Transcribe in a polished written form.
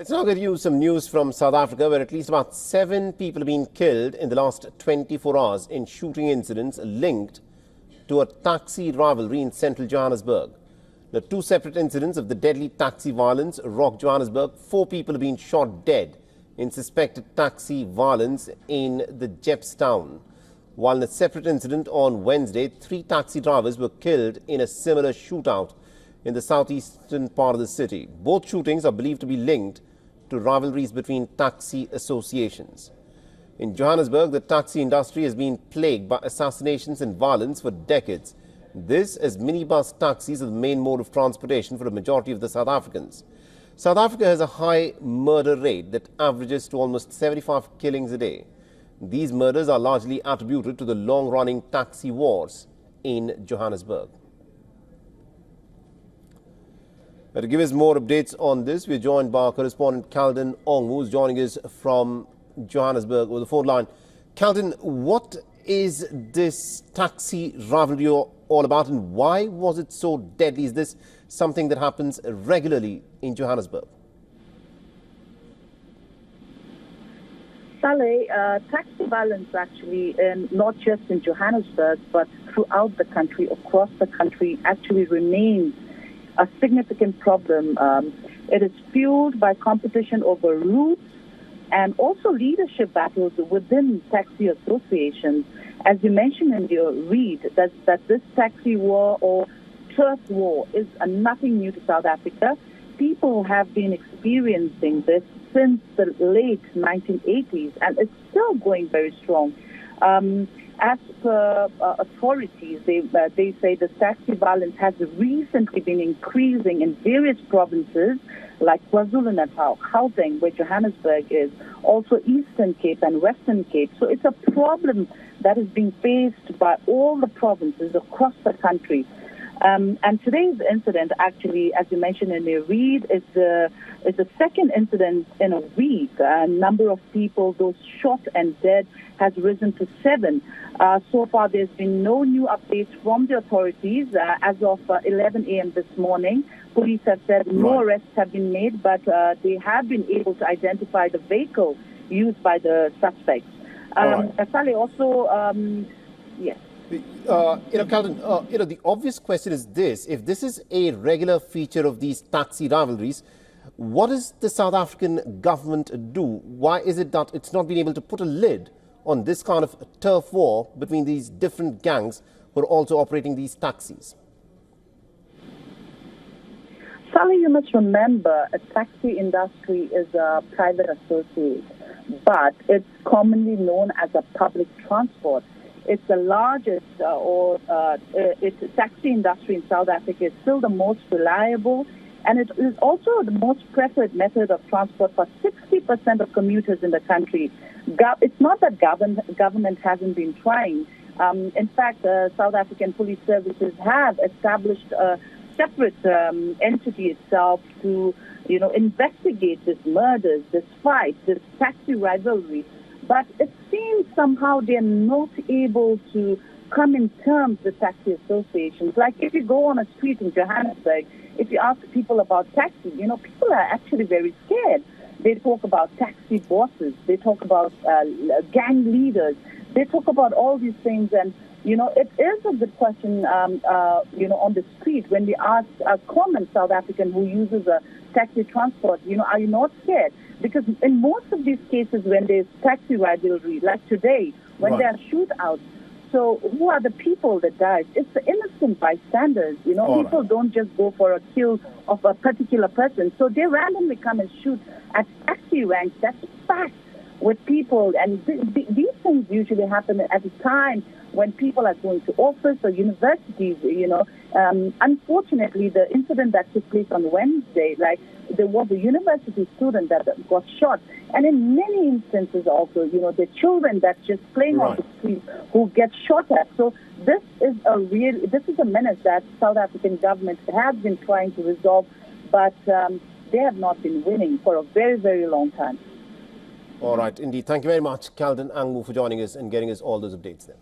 Let's now get you some news from South Africa, where at least about 7 people have been killed in the last 24 hours in shooting incidents linked to a taxi rivalry in central Johannesburg. The 2 separate incidents of the deadly taxi violence rocked Johannesburg. 4 people have been shot dead in suspected taxi violence in the Jepstown, while in a separate incident on Wednesday, 3 taxi drivers were killed in a similar shootout in the southeastern part of the city. Both shootings are believed to be linked to rivalries between taxi associations. In Johannesburg, the taxi industry has been plagued by assassinations and violence for decades. This as minibus taxis are the main mode of transportation for a majority of the South Africans. South Africa has a high murder rate that averages to almost 75 killings a day. These murders are largely attributed to the long-running taxi wars in Johannesburg. To give us more updates on this, we're joined by our correspondent Calden Ong, who's joining us from Johannesburg over the phone line. Calden, what is this taxi rivalry all about, and why was it so deadly? Is this something that happens regularly in Johannesburg? Saleh, taxi violence actually, not just in Johannesburg, but throughout the country, across the country, actually remains a significant problem. It is fueled by competition over routes and also leadership battles within taxi associations. As you mentioned in your read, that this taxi war or turf war is nothing new to South Africa. People have been experiencing this since the late 1980s, and it's still going very strong. As per authorities, they say the taxi violence has recently been increasing in various provinces like KwaZulu-Natal, Gauteng, where Johannesburg is, also Eastern Cape and Western Cape. So it's a problem that is being faced by all the provinces across the country. And today's incident, actually, as you mentioned in your read, is the second incident in a week. A number of people, those shot and dead, has risen to 7. So far, there's been no new updates from the authorities. As of 11 a.m. this morning, police have said no arrests have been made, but they have been able to identify the vehicle used by the suspects. Saleh, also, yes. Calden, the obvious question is this: if this is a regular feature of these taxi rivalries, what does the South African government do? Why is it that it's not been able to put a lid on this kind of turf war between these different gangs who are also operating these taxis? Saleh, you must remember, a taxi industry is a private associate, but it's commonly known as a public transport. It's the largest, taxi industry in South Africa is still the most reliable, and it is also the most preferred method of transport for 60% of commuters in the country. It's not that government hasn't been trying. In fact, South African police services have established a separate entity itself to, investigate these murders, this fight, this taxi rivalry. But it seems somehow they're not able to come in terms with taxi associations. Like if you go on a street in Johannesburg, if you ask people about taxis, people are actually very scared. They talk about taxi bosses. They talk about gang leaders. They talk about all these things. And, it is a good question, on the street when we ask a common South African who uses a taxi transport, are you not scared? Because in most of these cases, when there's taxi rivalry, like today, when there are shootouts, so who are the people that die? It's the innocent bystanders. People don't just go for a kill of a particular person. So they randomly come and shoot at taxi ranks. That's packed with people. And these things usually happen at a time when people are going to office or universities, Unfortunately, the incident that took place on Wednesday, there was a university student that got shot. And in many instances also, the children that's just playing on the street who get shot at. So this is a menace that South African government has been trying to resolve, but they have not been winning for a very, very long time. All right, indeed. Thank you very much, Calden Angmu, for joining us and getting us all those updates there.